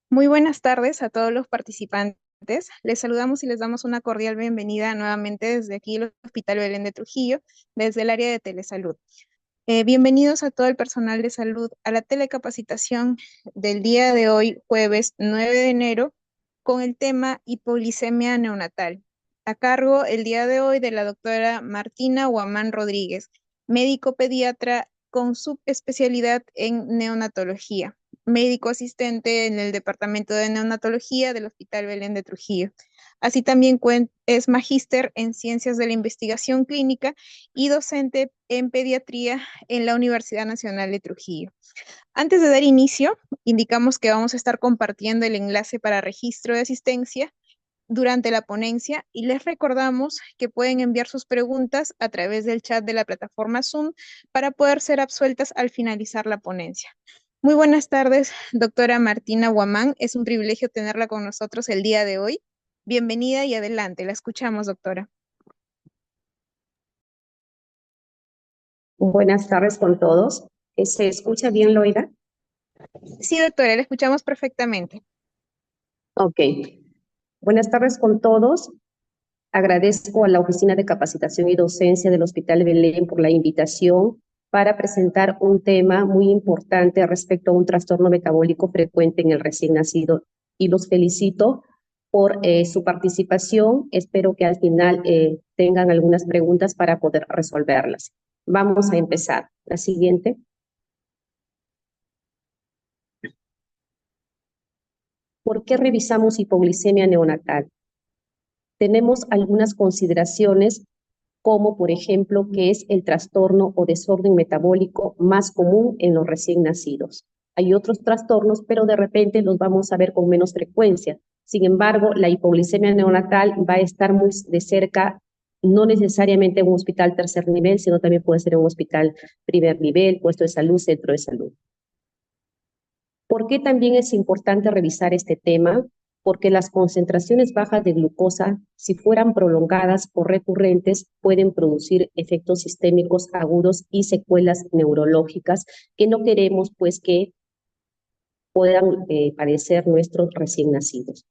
Muy buenas tardes a todos los participantes. Les saludamos y les damos una cordial bienvenida nuevamente desde aquí, el Hospital Belén de Trujillo, desde el área de telesalud. Bienvenidos a todo el personal de salud a la telecapacitación del día de hoy, jueves 9 de enero, con el tema hipoglicemia neonatal. A cargo el día de hoy de la doctora Martina Huamán Rodríguez, médico pediatra con subespecialidad en neonatología, médico asistente en el Departamento de Neonatología del Hospital Belén de Trujillo. Así también es magíster en Ciencias de la Investigación Clínica y docente en pediatría en la Universidad Nacional de Trujillo. Antes de dar inicio, indicamos que vamos a estar compartiendo el enlace para registro de asistencia durante la ponencia y les recordamos que pueden enviar sus preguntas a través del chat de la plataforma Zoom para poder ser absueltas al finalizar la ponencia. Muy buenas tardes, doctora Martina Huamán. Es un privilegio tenerla con nosotros el día de hoy. Bienvenida y adelante. La escuchamos, doctora. Buenas tardes con todos. ¿Se escucha bien, Loida? Sí, doctora, la escuchamos perfectamente. Ok. Buenas tardes con todos. Agradezco a la Oficina de Capacitación y Docencia del Hospital Belén por la invitación para presentar un tema muy importante respecto a un trastorno metabólico frecuente en el recién nacido. Y los felicito por su participación. Espero que al final tengan algunas preguntas para poder resolverlas. Vamos a empezar. La siguiente. ¿Por qué revisamos hipoglicemia neonatal? Tenemos algunas consideraciones como, por ejemplo, que es el trastorno o desorden metabólico más común en los recién nacidos. Hay otros trastornos, pero de repente los vamos a ver con menos frecuencia. Sin embargo, la hipoglicemia neonatal va a estar muy de cerca, no necesariamente en un hospital tercer nivel, sino también puede ser en un hospital primer nivel, puesto de salud, centro de salud. ¿Por qué también es importante revisar este tema? Porque las concentraciones bajas de glucosa, si fueran prolongadas o recurrentes, pueden producir efectos sistémicos agudos y secuelas neurológicas que no queremos, pues, que puedan padecer nuestros recién nacidos.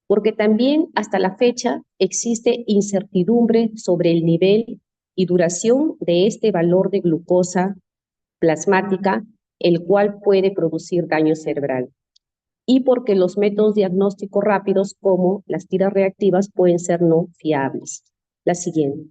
Porque también hasta la fecha existe incertidumbre sobre el nivel y duración de este valor de glucosa plasmática, el cual puede producir daño cerebral. Y porque los métodos diagnósticos rápidos como las tiras reactivas pueden ser no fiables. La siguiente.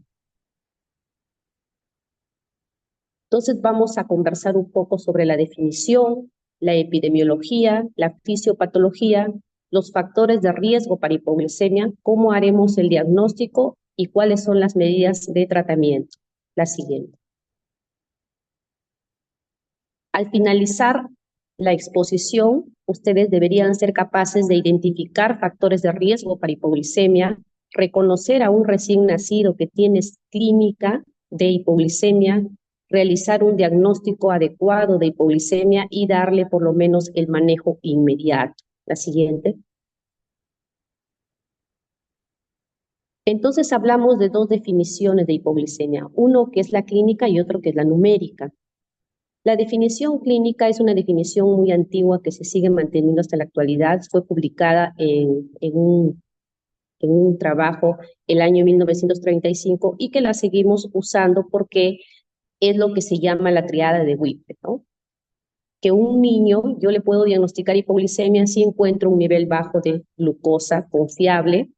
Entonces vamos a conversar un poco sobre la definición, la epidemiología, la fisiopatología, los factores de riesgo para hipoglucemia, cómo haremos el diagnóstico y cuáles son las medidas de tratamiento. La siguiente. Al finalizar la exposición, ustedes deberían ser capaces de identificar factores de riesgo para hipoglicemia, reconocer a un recién nacido que tiene clínica de hipoglicemia, realizar un diagnóstico adecuado de hipoglicemia y darle por lo menos el manejo inmediato. La siguiente. Entonces hablamos de dos definiciones de hipoglicemia, uno que es la clínica y otro que es la numérica. La definición clínica es una definición muy antigua que se sigue manteniendo hasta la actualidad. Fue publicada en un trabajo el año 1935 y que la seguimos usando porque es lo que se llama la triada de Whipple, ¿no? Que un niño, yo le puedo diagnosticar hipoglicemia si encuentro un nivel bajo de glucosa confiable,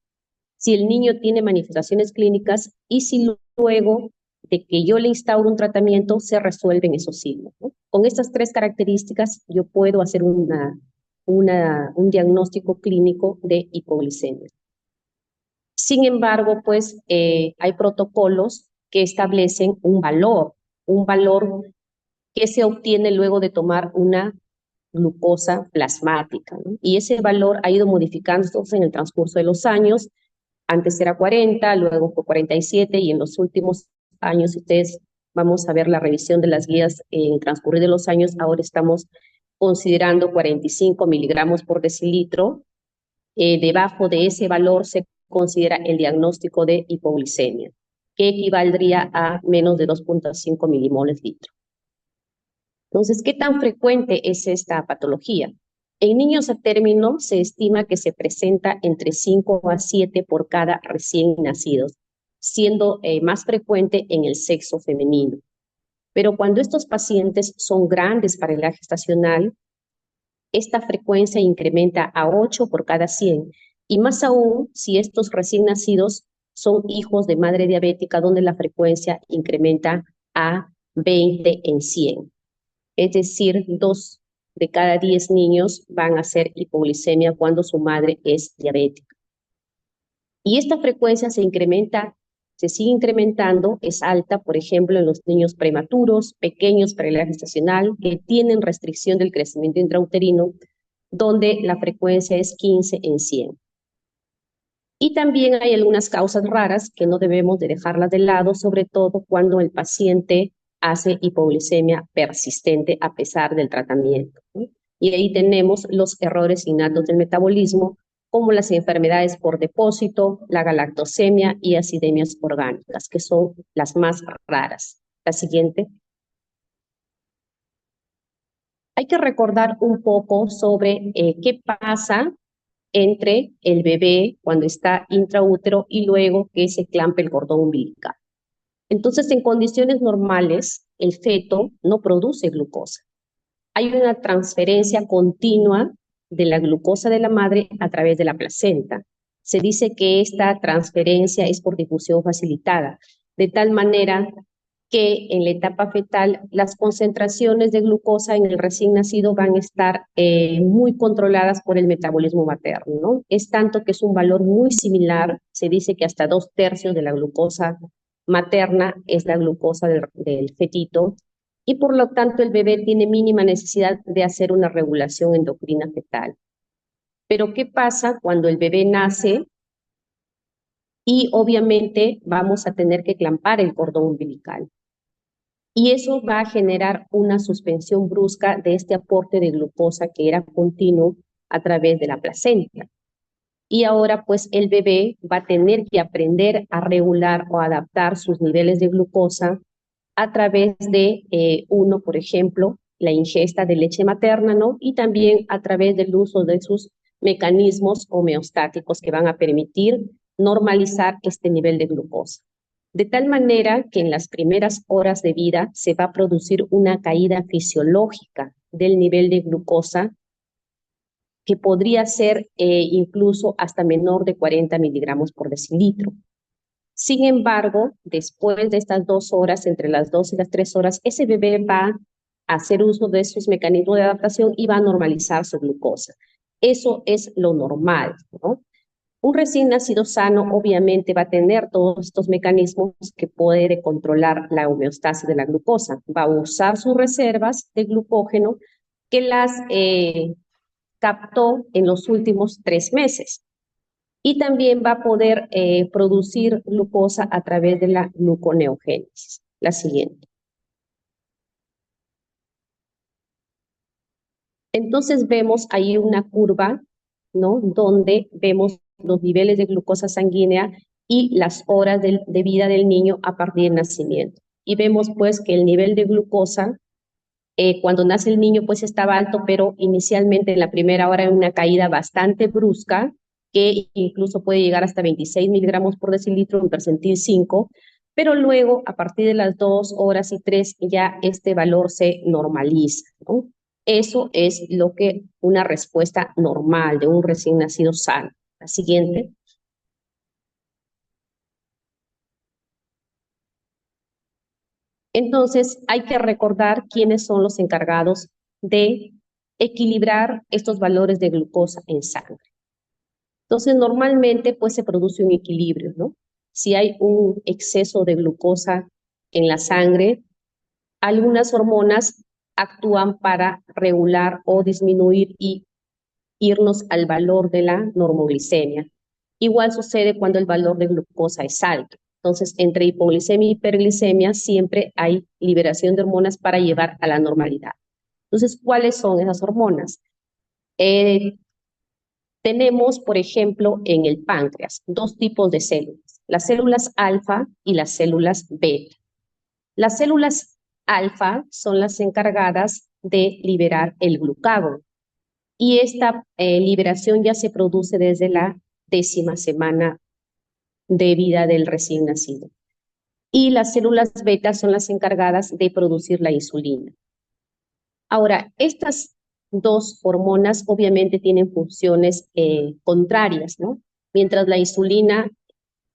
si el niño tiene manifestaciones clínicas y si luego de que yo le instauro un tratamiento se resuelven esos signos, ¿no? Con estas tres características yo puedo hacer un diagnóstico clínico de hipoglicemia. Sin embargo, pues hay protocolos que establecen un valor que se obtiene luego de tomar una glucosa plasmática, ¿no? Y ese valor ha ido modificándose en el transcurso de los años. Antes era 40, luego fue 47 y en los últimos años, ustedes vamos a ver la revisión de las guías en el transcurrir de los años, ahora estamos considerando 45 miligramos por decilitro. Debajo de ese valor se considera el diagnóstico de hipoglicemia, que equivaldría a menos de 2.5 milimoles litro. Entonces, ¿qué tan frecuente es esta patología? En niños a término se estima que se presenta entre 5 a 7 por cada recién nacidos, siendo más frecuente en el sexo femenino. Pero cuando estos pacientes son grandes para la edad gestacional, esta frecuencia incrementa a 8 por cada 100, y más aún si estos recién nacidos son hijos de madre diabética, donde la frecuencia incrementa a 20 en 100. Es decir, 2 de cada 10 niños van a hacer hipoglicemia cuando su madre es diabética. Y esta frecuencia se incrementa, se sigue incrementando, es alta, por ejemplo, en los niños prematuros, pequeños para la edad gestacional, que tienen restricción del crecimiento intrauterino, donde la frecuencia es 15 en 100. Y también hay algunas causas raras que no debemos de dejarlas de lado, sobre todo cuando el paciente hace hipoglicemia persistente a pesar del tratamiento, ¿no? Y ahí tenemos los errores innatos del metabolismo, como las enfermedades por depósito, la galactosemia y acidemias orgánicas, que son las más raras. La siguiente. Hay que recordar un poco sobre qué pasa entre el bebé cuando está intraútero y luego que se clampe el cordón umbilical. Entonces, en condiciones normales, el feto no produce glucosa. Hay una transferencia continua de la glucosa de la madre a través de la placenta. Se dice que esta transferencia es por difusión facilitada, de tal manera que en la etapa fetal las concentraciones de glucosa en el recién nacido van a estar muy controladas por el metabolismo materno, ¿no? Es tanto que es un valor muy similar, se dice que hasta 2/3 de la glucosa materna es la glucosa del fetito, y por lo tanto el bebé tiene mínima necesidad de hacer una regulación endocrina fetal. Pero ¿qué pasa cuando el bebé nace y obviamente vamos a tener que clampar el cordón umbilical? Y eso va a generar una suspensión brusca de este aporte de glucosa que era continuo a través de la placenta. Y ahora pues el bebé va a tener que aprender a regular o adaptar sus niveles de glucosa a través de, uno, por ejemplo, la ingesta de leche materna, ¿no? Y también a través del uso de sus mecanismos homeostáticos que van a permitir normalizar este nivel de glucosa. De tal manera que en las primeras horas de vida se va a producir una caída fisiológica del nivel de glucosa que podría ser incluso hasta menor de 40 miligramos por decilitro. Sin embargo, después de estas 2 horas, entre las 2 y las 3 horas, ese bebé va a hacer uso de sus mecanismos de adaptación y va a normalizar su glucosa. Eso es lo normal, ¿no? Un recién nacido sano obviamente va a tener todos estos mecanismos que puede controlar la homeostasis de la glucosa. Va a usar sus reservas de glucógeno que las captó en los últimos 3 meses. Y también va a poder producir glucosa a través de la gluconeogénesis. La siguiente. Entonces vemos ahí una curva, ¿no? Donde vemos los niveles de glucosa sanguínea y las horas de vida del niño a partir del nacimiento. Y vemos pues que el nivel de glucosa cuando nace el niño pues estaba alto, pero inicialmente en la primera hora en una caída bastante brusca, que incluso puede llegar hasta 26 miligramos por decilitro en percentil 5, pero luego a partir de las 2 horas y 3 ya este valor se normaliza, ¿no? Eso es lo que una respuesta normal de un recién nacido sano. La siguiente. Entonces, hay que recordar quiénes son los encargados de equilibrar estos valores de glucosa en sangre. Entonces, normalmente, pues se produce un equilibrio, ¿no? Si hay un exceso de glucosa en la sangre, algunas hormonas actúan para regular o disminuir y irnos al valor de la normoglicemia. Igual sucede cuando el valor de glucosa es alto. Entonces, entre hipoglicemia y hiperglicemia siempre hay liberación de hormonas para llevar a la normalidad. Entonces, ¿cuáles son esas hormonas? Tenemos, por ejemplo, en el páncreas, 2 tipos de células, las células alfa y las células beta. Las células alfa son las encargadas de liberar el glucagón y esta liberación ya se produce desde la 10ª semana de vida del recién nacido. Y las células beta son las encargadas de producir la insulina. Ahora, estas dos hormonas obviamente tienen funciones contrarias, ¿no? Mientras la insulina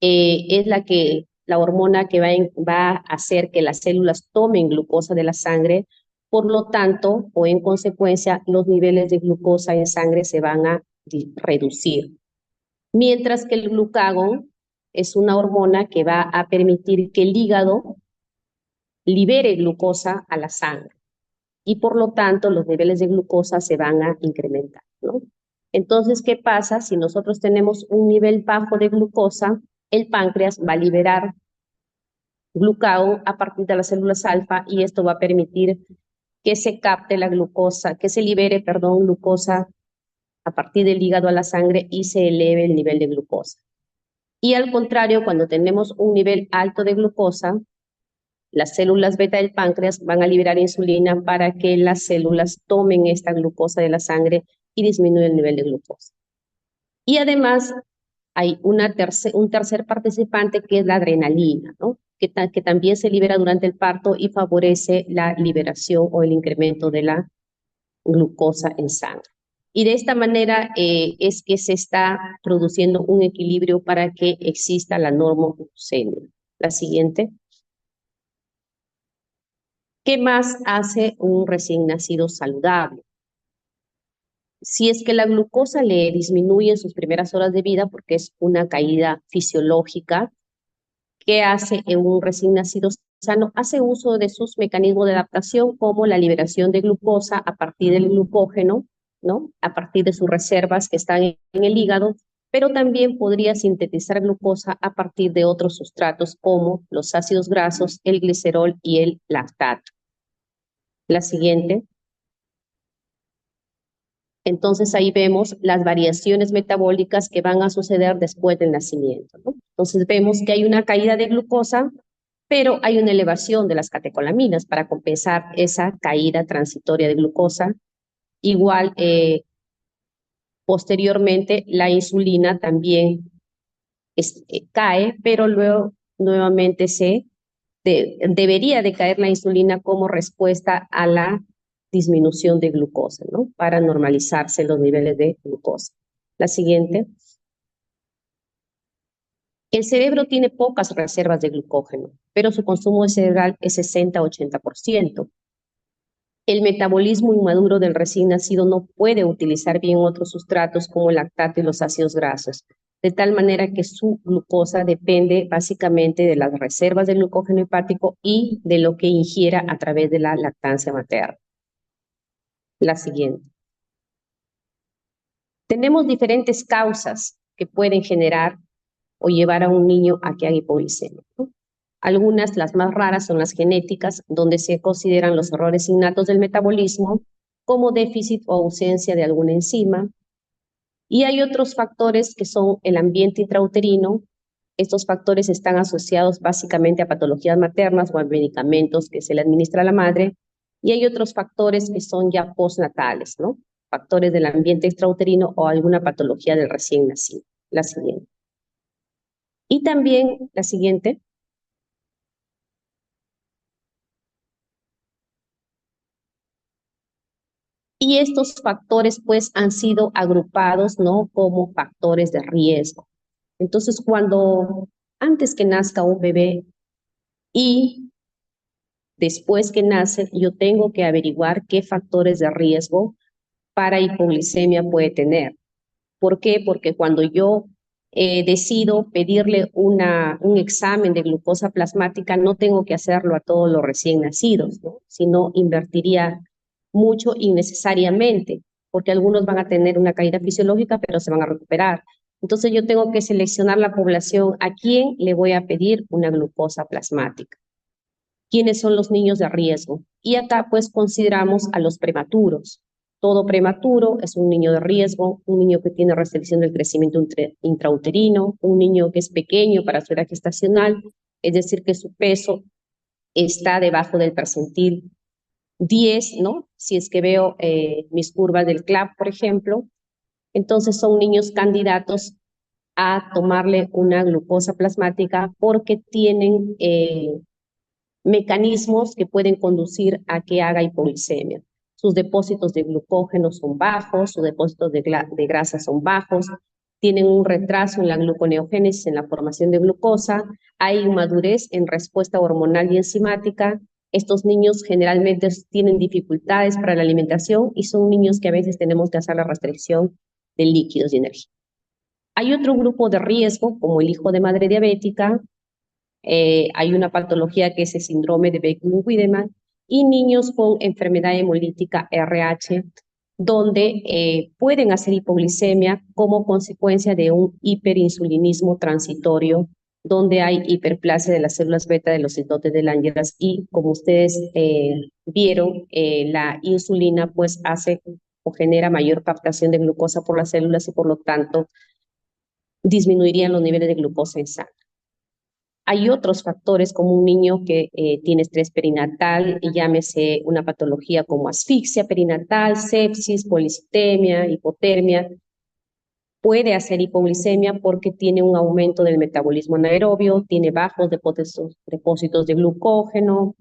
es la hormona que va a hacer que las células tomen glucosa de la sangre, por lo tanto, o en consecuencia, los niveles de glucosa en sangre se van a reducir. Mientras que el glucagón es una hormona que va a permitir que el hígado libere glucosa a la sangre y por lo tanto los niveles de glucosa se van a incrementar, ¿no? Entonces, ¿qué pasa? Si nosotros tenemos un nivel bajo de glucosa, el páncreas va a liberar glucagón a partir de las células alfa y esto va a permitir que se capte la glucosa, que se libere, perdón, glucosa a partir del hígado a la sangre y se eleve el nivel de glucosa. Y al contrario, cuando tenemos un nivel alto de glucosa, las células beta del páncreas van a liberar insulina para que las células tomen esta glucosa de la sangre y disminuya el nivel de glucosa. Y además hay un tercer participante que es la adrenalina, ¿no? Que también se libera durante el parto y favorece la liberación o el incremento de la glucosa en sangre. Y de esta manera es que se está produciendo un equilibrio para que exista la normoglucemia. La siguiente. ¿Qué más hace un recién nacido saludable? Si es que la glucosa le disminuye en sus primeras horas de vida, porque es una caída fisiológica, ¿qué hace en un recién nacido sano? Hace uso de sus mecanismos de adaptación, como la liberación de glucosa a partir del glucógeno, ¿no? A partir de sus reservas que están en el hígado, pero también podría sintetizar glucosa a partir de otros sustratos como los ácidos grasos, el glicerol y el lactato. La siguiente. Entonces ahí vemos las variaciones metabólicas que van a suceder después del nacimiento, ¿no? Entonces vemos que hay una caída de glucosa, pero hay una elevación de las catecolaminas para compensar esa caída transitoria de glucosa. Igual, posteriormente, la insulina también cae, pero luego nuevamente debería de caer la insulina como respuesta a la disminución de glucosa, ¿no? Para normalizarse los niveles de glucosa. La siguiente. El cerebro tiene pocas reservas de glucógeno, pero su consumo cerebral es 60-80%. El metabolismo inmaduro del recién nacido no puede utilizar bien otros sustratos como el lactato y los ácidos grasos, de tal manera que su glucosa depende básicamente de las reservas de glucógeno hepático y de lo que ingiera a través de la lactancia materna. La siguiente. Tenemos diferentes causas que pueden generar o llevar a un niño a que haga hipoglicemia, ¿no? Algunas, las más raras, son las genéticas, donde se consideran los errores innatos del metabolismo, como déficit o ausencia de alguna enzima. Y hay otros factores que son el ambiente intrauterino. Estos factores están asociados básicamente a patologías maternas o a medicamentos que se le administra a la madre. Y hay otros factores que son ya postnatales, ¿no? Factores del ambiente extrauterino o alguna patología del recién nacido. La siguiente. Y también la siguiente. Y estos factores pues han sido agrupados, ¿no? Como factores de riesgo. Entonces, antes que nazca un bebé y después que nace, yo tengo que averiguar qué factores de riesgo para hipoglicemia puede tener. ¿Por qué? Porque cuando yo decido pedirle un examen de glucosa plasmática, no tengo que hacerlo a todos los recién nacidos, ¿no? Sino invertiría mucho innecesariamente, porque algunos van a tener una caída fisiológica, pero se van a recuperar. Entonces yo tengo que seleccionar la población a quién le voy a pedir una glucosa plasmática. ¿Quiénes son los niños de riesgo? Y acá pues consideramos a los prematuros. Todo prematuro es un niño de riesgo, un niño que tiene restricción del crecimiento intrauterino, un niño que es pequeño para su edad gestacional, es decir, que su peso está debajo del percentil 10, ¿no? Si es que veo mis curvas del CLAP, por ejemplo, entonces son niños candidatos a tomarle una glucosa plasmática porque tienen mecanismos que pueden conducir a que haga hipoglicemia. Sus depósitos de glucógeno son bajos, sus depósitos de grasa son bajos, tienen un retraso en la gluconeogénesis, en la formación de glucosa, hay inmadurez en respuesta hormonal y enzimática. Estos niños generalmente tienen dificultades para la alimentación y son niños que a veces tenemos que hacer la restricción de líquidos y energía. Hay otro grupo de riesgo, como el hijo de madre diabética, hay una patología que es el síndrome de Beckley-Wiedemann y niños con enfermedad hemolítica RH, donde pueden hacer hipoglicemia como consecuencia de un hiperinsulinismo transitorio, donde hay hiperplasia de las células beta de los islotes de Langerhans y como ustedes vieron, la insulina pues hace o genera mayor captación de glucosa por las células y por lo tanto disminuirían los niveles de glucosa en sangre. Hay otros factores como un niño que tiene estrés perinatal, y llámese una patología como asfixia perinatal, sepsis, policitemia, hipotermia. Puede hacer hipoglicemia porque tiene un aumento del metabolismo anaerobio, tiene bajos depósitos de glucógeno,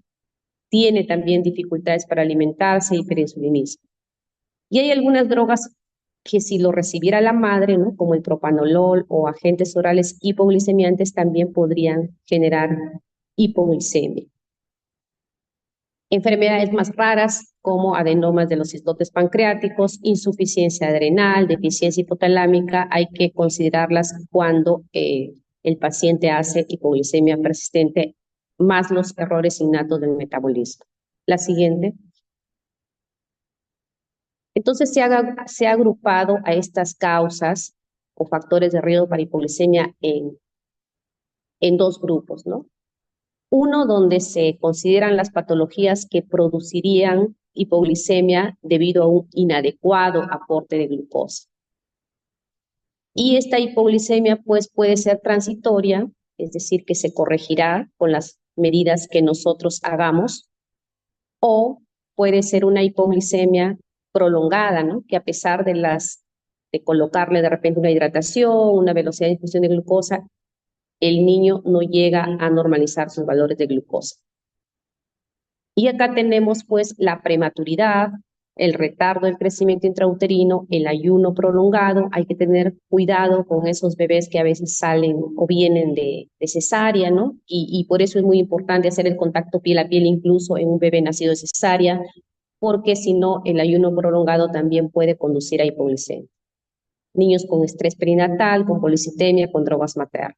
tiene también dificultades para alimentarse, hiperinsulinismo. Y hay algunas drogas que si lo recibiera la madre, ¿no? Como el propanolol o agentes orales hipoglicemiantes, también podrían generar hipoglicemia. Enfermedades más raras como adenomas de los islotes pancreáticos, insuficiencia adrenal, deficiencia hipotalámica, hay que considerarlas cuando el paciente hace hipoglicemia persistente, más los errores innatos del metabolismo. La siguiente. Entonces se ha agrupado a estas causas o factores de riesgo para hipoglicemia en dos grupos, ¿no? Uno donde se consideran las patologías que producirían hipoglicemia debido a un inadecuado aporte de glucosa. Y esta hipoglicemia pues puede ser transitoria, es decir, que se corregirá con las medidas que nosotros hagamos, o puede ser una hipoglicemia prolongada, ¿no? Que a pesar de colocarle de repente una hidratación, una velocidad de infusión de glucosa, el niño no llega a normalizar sus valores de glucosa. Y acá tenemos pues la prematuridad, el retardo del crecimiento intrauterino, el ayuno prolongado. Hay que tener cuidado con esos bebés que a veces salen o vienen de cesárea, ¿no? Y por eso es muy importante hacer el contacto piel a piel incluso en un bebé nacido de cesárea, porque si no, el ayuno prolongado también puede conducir a hipoglicemia. Niños con estrés perinatal, con policitemia, con drogas maternas.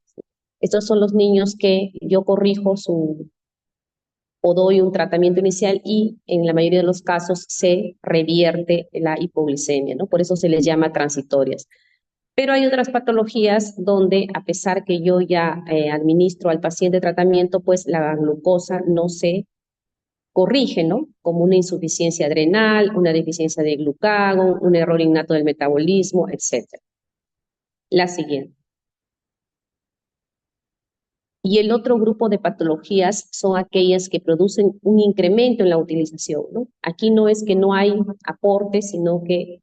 Estos son los niños que yo corrijo o doy un tratamiento inicial y en la mayoría de los casos se revierte la hipoglicemia, ¿no? Por eso se les llama transitorias. Pero hay otras patologías donde a pesar que yo ya administro al paciente tratamiento, pues la glucosa no se corrige, ¿no? Como una insuficiencia adrenal, una deficiencia de glucagón, un error innato del metabolismo, etc. La siguiente. Y el otro grupo de patologías son aquellas que producen un incremento en la utilización, ¿no? Aquí no es que no hay aporte, sino que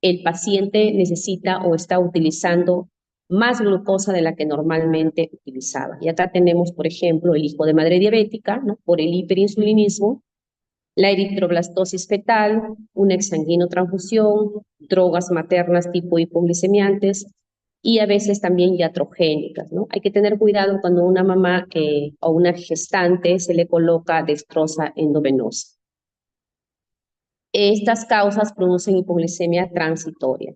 el paciente necesita o está utilizando más glucosa de la que normalmente utilizaba. Y acá tenemos, por ejemplo, el hijo de madre diabética, ¿no? Por el hiperinsulinismo, la eritroblastosis fetal, una exsanguinotransfusión, drogas maternas tipo hipoglicemiantes y a veces también iatrogénicas, ¿no? Hay que tener cuidado cuando una mamá o una gestante se le coloca dextrosa endovenosa. Estas causas producen hipoglicemia transitoria.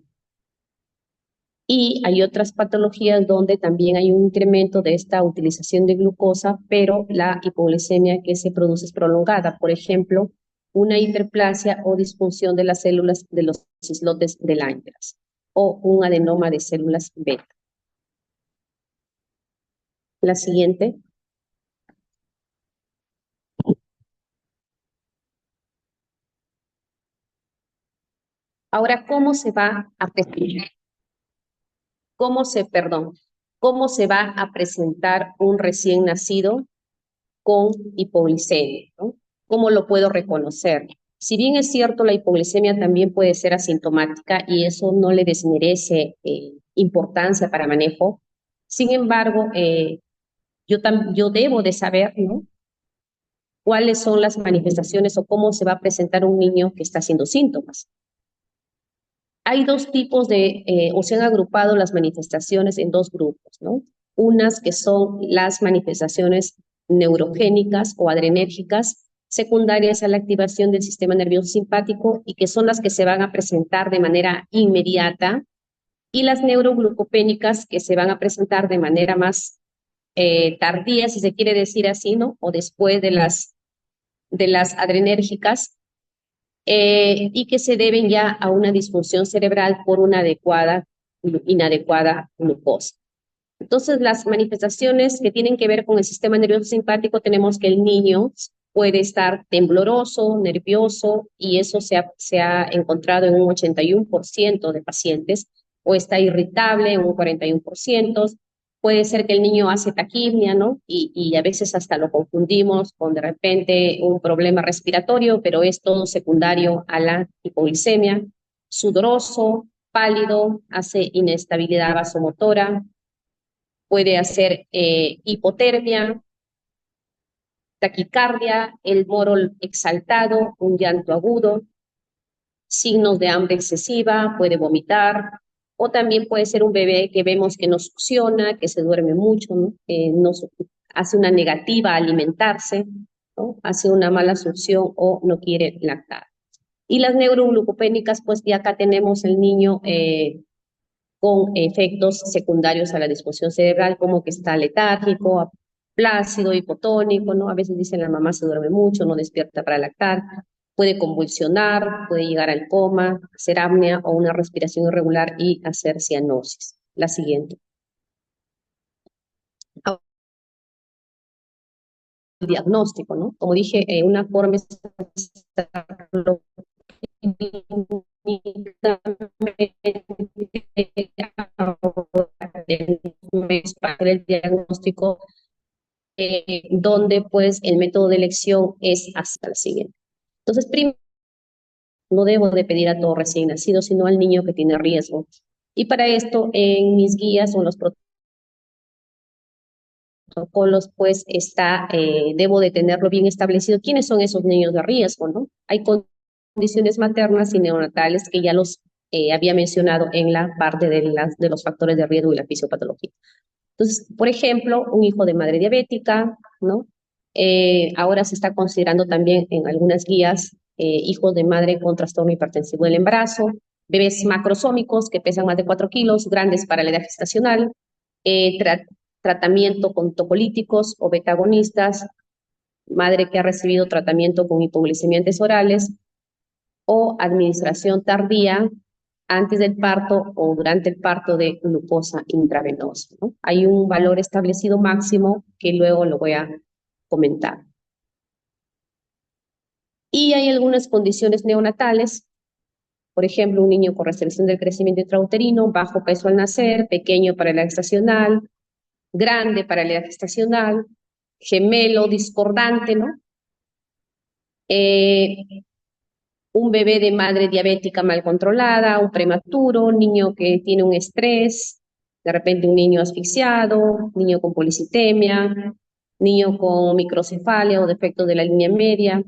Y hay otras patologías donde también hay un incremento de esta utilización de glucosa, pero la hipoglicemia que se produce es prolongada. Por ejemplo, una hiperplasia o disfunción de las células de los islotes de Langerhans o un adenoma de células beta. La siguiente. Ahora, ¿cómo se va a presentar? ¿Cómo se va a presentar un recién nacido con hipoglicemia, ¿no? ¿Cómo lo puedo reconocer? Si bien es cierto, la hipoglicemia también puede ser asintomática y eso no le desmerece importancia para manejo. Sin embargo, yo debo de saber, ¿no?, cuáles son las manifestaciones o cómo se va a presentar un niño que está haciendo síntomas. Hay dos tipos o se han agrupado las manifestaciones en dos grupos, ¿no? Unas que son las manifestaciones neurogénicas o adrenérgicas, secundarias a la activación del sistema nervioso simpático y que son las que se van a presentar de manera inmediata, y las neuroglucopénicas que se van a presentar de manera más tardía, si se quiere decir así, ¿no? O después de las adrenérgicas, y que se deben ya a una disfunción cerebral por una inadecuada glucosa. Entonces, las manifestaciones que tienen que ver con el sistema nervioso simpático, tenemos que el niño puede estar tembloroso, nervioso, y eso se ha encontrado en un 81% de pacientes, o está irritable en un 41%. Puede ser que el niño hace taquipnia, ¿no? Y a veces hasta lo confundimos con de repente un problema respiratorio, pero es todo secundario a la hipoglicemia. Sudoroso, pálido, hace inestabilidad vasomotora, puede hacer hipotermia, taquicardia, el moro exaltado, un llanto agudo, signos de hambre excesiva, puede vomitar, o también puede ser un bebé que vemos que no succiona, que se duerme mucho, ¿no? Hace una negativa a alimentarse, ¿no? Hace una mala succión o no quiere lactar. Y las neuroglucopénicas, pues ya acá tenemos el niño con efectos secundarios a la disfunción cerebral, como que está letárgico, plácido, hipotónico, ¿no? A veces dicen la mamá se duerme mucho, no despierta para lactar, puede convulsionar, puede llegar al coma, hacer apnea o una respiración irregular y hacer cianosis. La siguiente. El diagnóstico, ¿no? Como dije, una forma es para el diagnóstico, donde pues el método de elección es hasta la siguiente. Entonces, primero, no debo de pedir a todo recién nacido, sino al niño que tiene riesgo. Y para esto, en mis guías o en los protocolos, pues debo de tenerlo bien establecido. ¿Quiénes son esos niños de riesgo, no? Hay condiciones maternas y neonatales que ya los había mencionado en la parte de los factores de riesgo y la fisiopatología. Entonces, por ejemplo, un hijo de madre diabética, ¿no? Ahora se está considerando también en algunas guías hijos de madre con trastorno hipertensivo del embarazo, bebés macrosómicos que pesan más de 4 kilos, grandes para la edad gestacional, tratamiento con tocolíticos o betagonistas, madre que ha recibido tratamiento con hipoglicemiantes orales o administración tardía antes del parto o durante el parto de glucosa intravenosa, ¿no? Hay un valor establecido máximo que luego lo voy a comentar. Y hay algunas condiciones neonatales, por ejemplo, un niño con restricción del crecimiento intrauterino, bajo peso al nacer, pequeño para la edad gestacional, grande para la edad gestacional, gemelo discordante, ¿no? Un bebé de madre diabética mal controlada, un prematuro, un niño que tiene un estrés, de repente un niño asfixiado, niño con policitemia, niño con microcefalia o defectos de la línea media,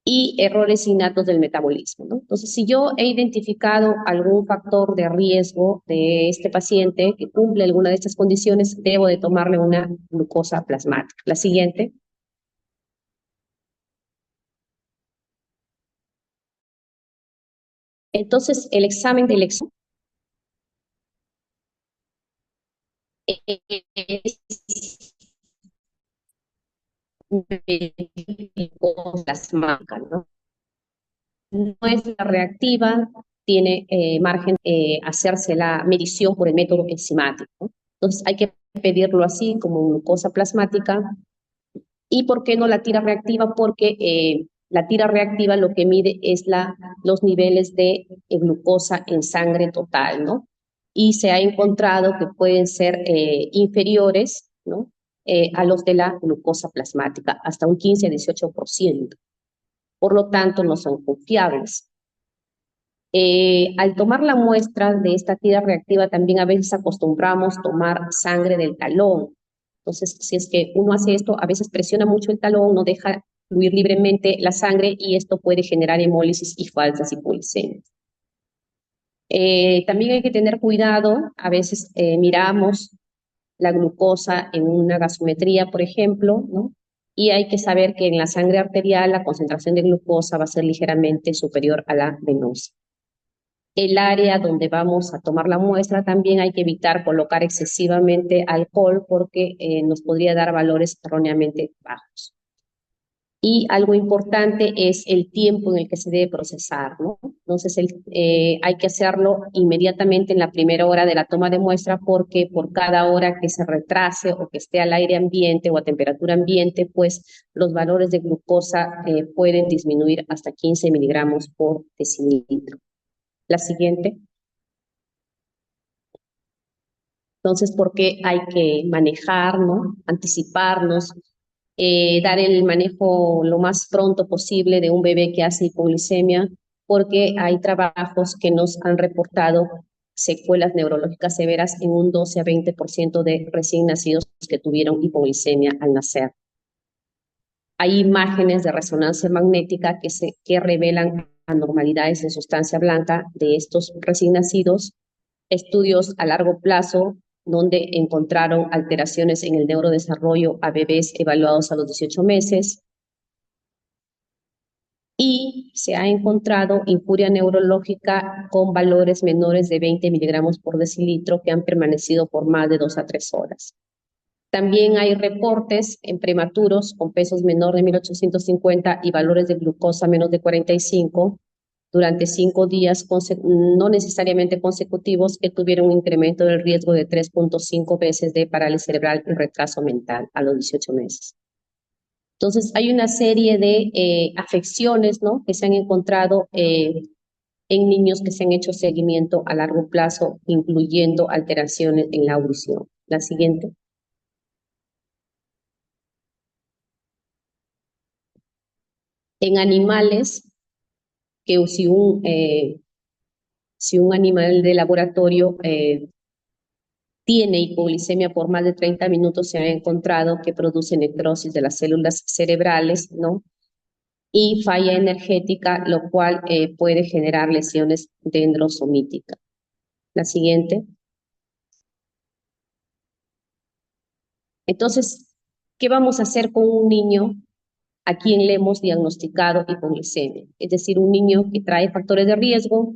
y errores innatos del metabolismo, ¿no? Entonces, si yo he identificado algún factor de riesgo de este paciente que cumple alguna de estas condiciones, debo de tomarle una glucosa plasmática. La siguiente. Entonces, el examen de elección es plasmática, ¿no? No es la reactiva, tiene margen hacerse la medición por el método enzimático, ¿no? Entonces, hay que pedirlo así como glucosa plasmática. ¿Y por qué no la tira reactiva? Porque la tira reactiva lo que mide es los niveles de glucosa en sangre total, ¿no? Y se ha encontrado que pueden ser inferiores, ¿no? a los de la glucosa plasmática, hasta un 15 a 18%. Por lo tanto, no son confiables. Al tomar la muestra de esta tira reactiva, también a veces acostumbramos tomar sangre del talón. Entonces, si es que uno hace esto, a veces presiona mucho el talón, no deja fluir libremente la sangre y esto puede generar hemólisis y falsas hipoglicemias. También hay que tener cuidado, a veces miramos la glucosa en una gasometría, por ejemplo, ¿no? Y hay que saber que en la sangre arterial la concentración de glucosa va a ser ligeramente superior a la venosa. El área donde vamos a tomar la muestra también hay que evitar colocar excesivamente alcohol porque nos podría dar valores erróneamente bajos. Y algo importante es el tiempo en el que se debe procesar, ¿no? Entonces hay que hacerlo inmediatamente en la primera hora de la toma de muestra porque por cada hora que se retrase o que esté al aire ambiente o a temperatura ambiente, pues los valores de glucosa pueden disminuir hasta 15 miligramos por decilitro. La siguiente. Entonces, ¿por qué hay que manejar, ¿no? Anticiparnos, dar el manejo lo más pronto posible de un bebé que hace hipoglicemia? Porque hay trabajos que nos han reportado secuelas neurológicas severas en un 12 a 20% de recién nacidos que tuvieron hipoglicemia al nacer. Hay imágenes de resonancia magnética que revelan anormalidades en sustancia blanca de estos recién nacidos, estudios a largo plazo donde encontraron alteraciones en el neurodesarrollo a bebés evaluados a los 18 meses y se ha encontrado injuria neurológica con valores menores de 20 miligramos por decilitro que han permanecido por más de 2 a 3 horas. También hay reportes en prematuros con pesos menor de 1850 y valores de glucosa menos de 45 durante 5 días, no necesariamente consecutivos, que tuvieron un incremento del riesgo de 3.5 veces de parálisis cerebral y retraso mental a los 18 meses. Entonces, hay una serie de afecciones, ¿no?, que se han encontrado en niños que se han hecho seguimiento a largo plazo, incluyendo alteraciones en la audición. La siguiente. En animales, que si un animal de laboratorio tiene hipoglicemia por más de 30 minutos, se ha encontrado que produce necrosis de las células cerebrales, ¿no? Y falla energética, lo cual puede generar lesiones dendrosomíticas. La siguiente. Entonces, ¿qué vamos a hacer con un niño a quien le hemos diagnosticado hipoglicemia? Es decir, un niño que trae factores de riesgo,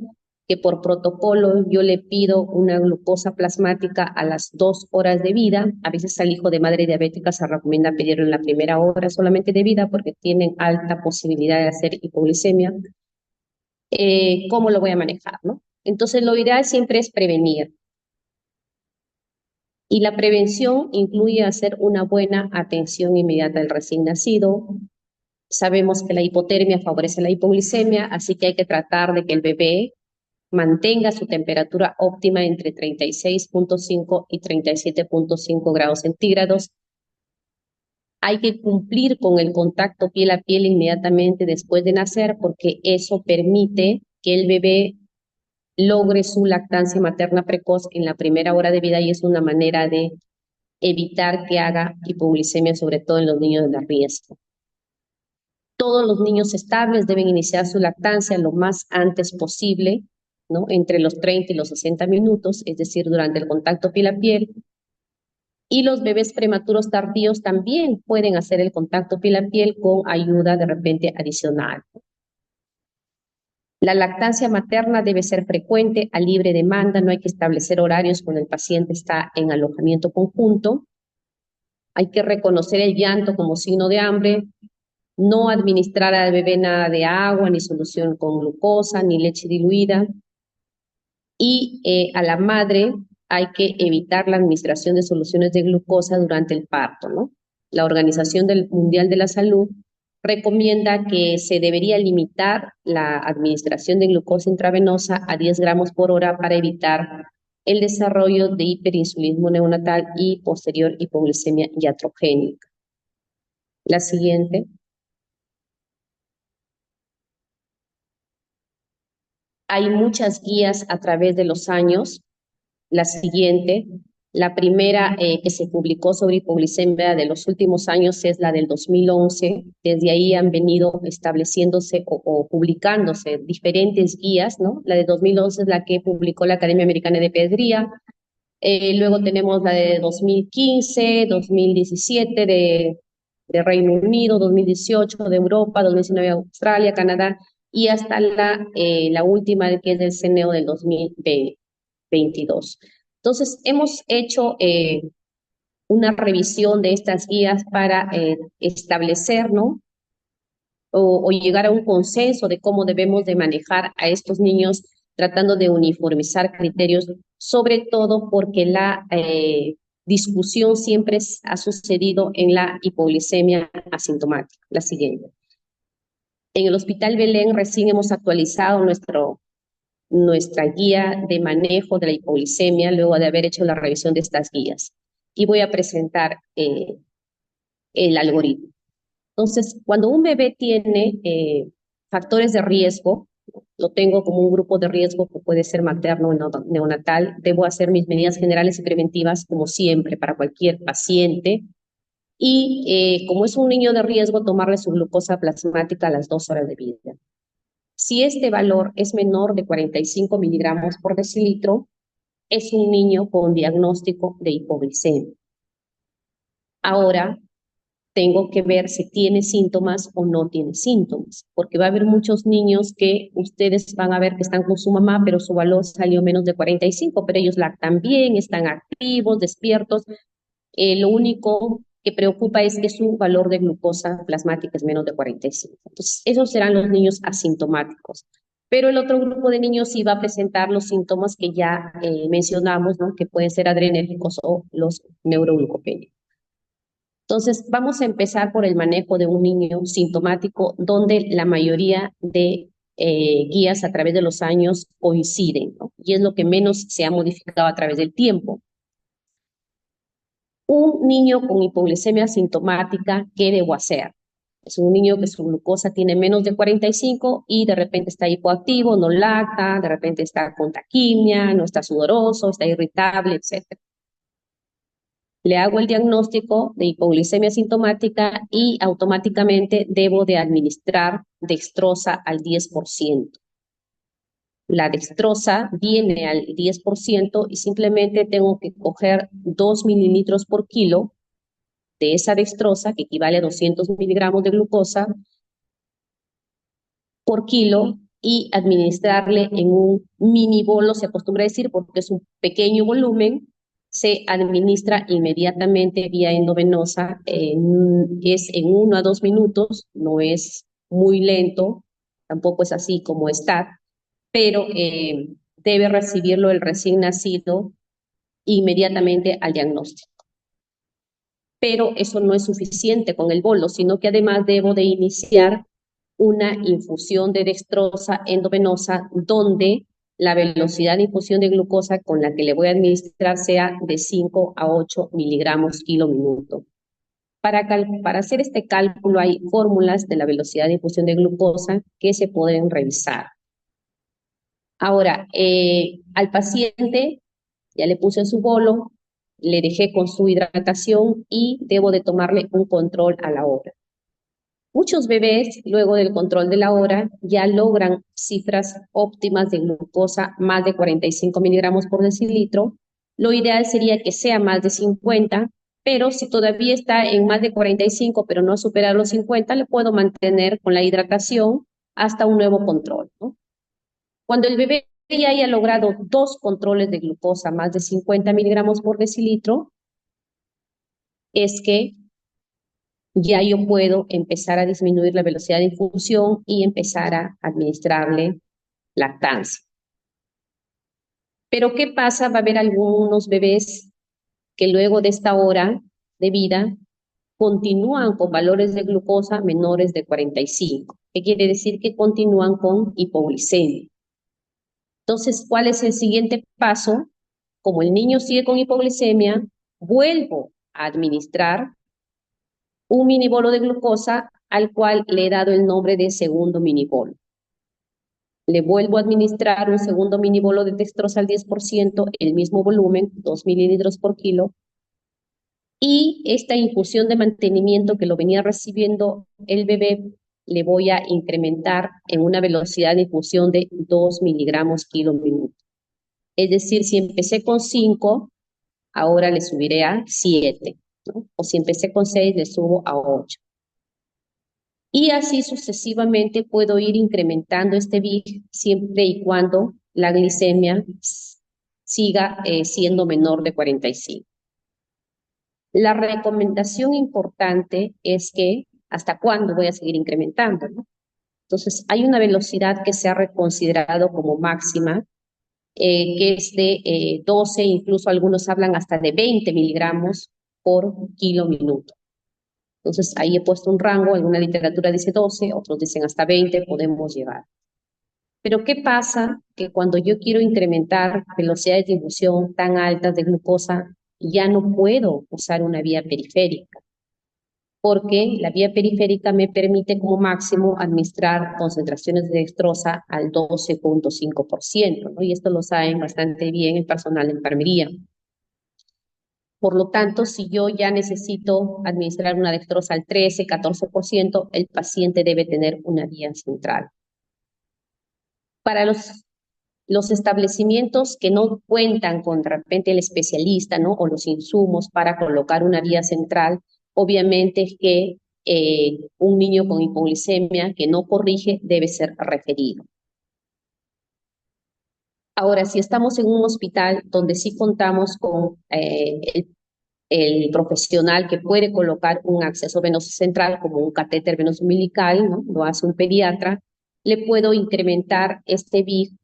que por protocolo yo le pido una glucosa plasmática a las 2 horas de vida. A veces al hijo de madre diabética se recomienda pedirlo en la primera hora solamente de vida porque tienen alta posibilidad de hacer hipoglicemia. ¿Cómo lo voy a manejar, no? Entonces, lo ideal siempre es prevenir. Y la prevención incluye hacer una buena atención inmediata al recién nacido. Sabemos que la hipotermia favorece la hipoglicemia, así que hay que tratar de que el bebé mantenga su temperatura óptima entre 36.5 y 37.5 grados centígrados. Hay que cumplir con el contacto piel a piel inmediatamente después de nacer porque eso permite que el bebé logre su lactancia materna precoz en la primera hora de vida y es una manera de evitar que haga hipoglicemia, sobre todo en los niños de riesgo. Todos los niños estables deben iniciar su lactancia lo más antes posible, ¿no?, entre los 30 y los 60 minutos, es decir, durante el contacto piel a piel. Y los bebés prematuros tardíos también pueden hacer el contacto piel a piel con ayuda de repente adicional. La lactancia materna debe ser frecuente, a libre demanda, no hay que establecer horarios cuando el paciente está en alojamiento conjunto. Hay que reconocer el llanto como signo de hambre, no administrar al bebé nada de agua, ni solución con glucosa, ni leche diluida. Y a la madre hay que evitar la administración de soluciones de glucosa durante el parto, ¿no? La Organización Mundial de la Salud recomienda que se debería limitar la administración de glucosa intravenosa a 10 gramos por hora para evitar el desarrollo de hiperinsulinismo neonatal y posterior hipoglucemia iatrogénica. La siguiente. Hay muchas guías a través de los años. La siguiente, la primera que se publicó sobre hipoglucemia de los últimos años es la del 2011. Desde ahí han venido estableciéndose o publicándose diferentes guías, ¿no? La de 2011 es la que publicó la Academia Americana de Pediatría. Luego tenemos la de 2015, 2017 de Reino Unido, 2018 de Europa, 2019 de Australia, Canadá, y hasta la última que es del CNEO del 2022. Entonces, hemos hecho una revisión de estas guías para establecer, ¿no? O llegar a un consenso de cómo debemos de manejar a estos niños, tratando de uniformizar criterios, sobre todo porque la discusión siempre ha sucedido en la hipoglucemia asintomática. La siguiente. En el Hospital Belén recién hemos actualizado nuestra guía de manejo de la hipoglucemia luego de haber hecho la revisión de estas guías. Y voy a presentar el algoritmo. Entonces, cuando un bebé tiene factores de riesgo, lo tengo como un grupo de riesgo que puede ser materno o neonatal, debo hacer mis medidas generales y preventivas como siempre para cualquier paciente. Y como es un niño de riesgo, tomarle su glucosa plasmática a las 2 horas de vida. Si este valor es menor de 45 miligramos por decilitro, es un niño con diagnóstico de hipoglucemia. Ahora, tengo que ver si tiene síntomas o no tiene síntomas, porque va a haber muchos niños que ustedes van a ver que están con su mamá, pero su valor salió menos de 45, pero ellos lactan bien, están activos, despiertos. Lo único que preocupa es que su valor de glucosa plasmática es menos de 45. Entonces, esos serán los niños asintomáticos. Pero el otro grupo de niños sí va a presentar los síntomas que ya mencionamos, ¿no? Que pueden ser adrenérgicos o los neuroglucopénicos. Entonces, vamos a empezar por el manejo de un niño sintomático, donde la mayoría de guías a través de los años coinciden, ¿no? Y es lo que menos se ha modificado a través del tiempo. Un niño con hipoglucemia sintomática, ¿qué debo hacer? Es un niño que su glucosa tiene menos de 45 y de repente está hipoactivo, no lacta, de repente está con taquimia, no está sudoroso, está irritable, etc. Le hago el diagnóstico de hipoglucemia sintomática y automáticamente debo de administrar dextrosa al 10%. La dextrosa viene al 10% y simplemente tengo que coger 2 mililitros por kilo de esa dextrosa, que equivale a 200 miligramos de glucosa por kilo, y administrarle en un mini bolo, se acostumbra a decir, porque es un pequeño volumen, se administra inmediatamente vía endovenosa, es en 1 a 2 minutos, no es muy lento, tampoco es así como STAT, pero debe recibirlo el recién nacido inmediatamente al diagnóstico. Pero eso no es suficiente con el bolo, sino que además debo de iniciar una infusión de dextrosa endovenosa donde la velocidad de infusión de glucosa con la que le voy a administrar sea de 5 a 8 miligramos kilo minuto. Para hacer este cálculo hay fórmulas de la velocidad de infusión de glucosa que se pueden revisar. Ahora, al paciente ya le puse su bolo, le dejé con su hidratación y debo de tomarle un control a la hora. Muchos bebés, luego del control de la hora, ya logran cifras óptimas de glucosa más de 45 miligramos por decilitro. Lo ideal sería que sea más de 50, pero si todavía está en más de 45, pero no ha superado los 50, le puedo mantener con la hidratación hasta un nuevo control, ¿no? Cuando el bebé ya haya logrado 2 controles de glucosa más de 50 miligramos por decilitro, es que ya yo puedo empezar a disminuir la velocidad de infusión y empezar a administrarle lactancia. Pero ¿qué pasa? Va a haber algunos bebés que luego de esta hora de vida continúan con valores de glucosa menores de 45. ¿Qué quiere decir? Que continúan con hipoglucemia. Entonces, ¿cuál es el siguiente paso? como el niño sigue con hipoglicemia, vuelvo a administrar un minibolo de glucosa al cual le he dado el nombre de segundo minibolo. Le vuelvo a administrar un segundo minibolo de dextrosa al 10%, el mismo volumen, 2 mililitros por kilo, y esta infusión de mantenimiento que lo venía recibiendo el bebé le voy a incrementar en una velocidad de infusión de 2 miligramos kilo minuto. Es decir, si empecé con 5, ahora le subiré a 7, ¿no? O si empecé con 6, le subo a 8. Y así sucesivamente puedo ir incrementando este VIG siempre y cuando la glicemia siga siendo menor de 45. La recomendación importante es que hasta cuándo voy a seguir incrementando, ¿no? Entonces, hay una velocidad que se ha reconsiderado como máxima, que es de 12, incluso algunos hablan hasta de 20 miligramos por kilo minuto. Entonces, ahí he puesto un rango, alguna literatura dice 12, otros dicen hasta 20, podemos llevar. Pero ¿qué pasa? Que cuando yo quiero incrementar velocidades de infusión tan altas de glucosa, ya no puedo usar una vía periférica, porque la vía periférica me permite como máximo administrar concentraciones de dextrosa al 12.5%, ¿no? Y esto lo saben bastante bien el personal de enfermería. Por lo tanto, si yo ya necesito administrar una dextrosa al 13, 14%, el paciente debe tener una vía central. Para los establecimientos que no cuentan con de repente el especialista, ¿no? O los insumos para colocar una vía central, obviamente que un niño con hipoglicemia que no corrige debe ser referido. Ahora, si estamos en un hospital donde sí contamos con el profesional que puede colocar un acceso venoso central como un catéter venoso umbilical, ¿no? Lo hace un pediatra, le puedo incrementar este VIG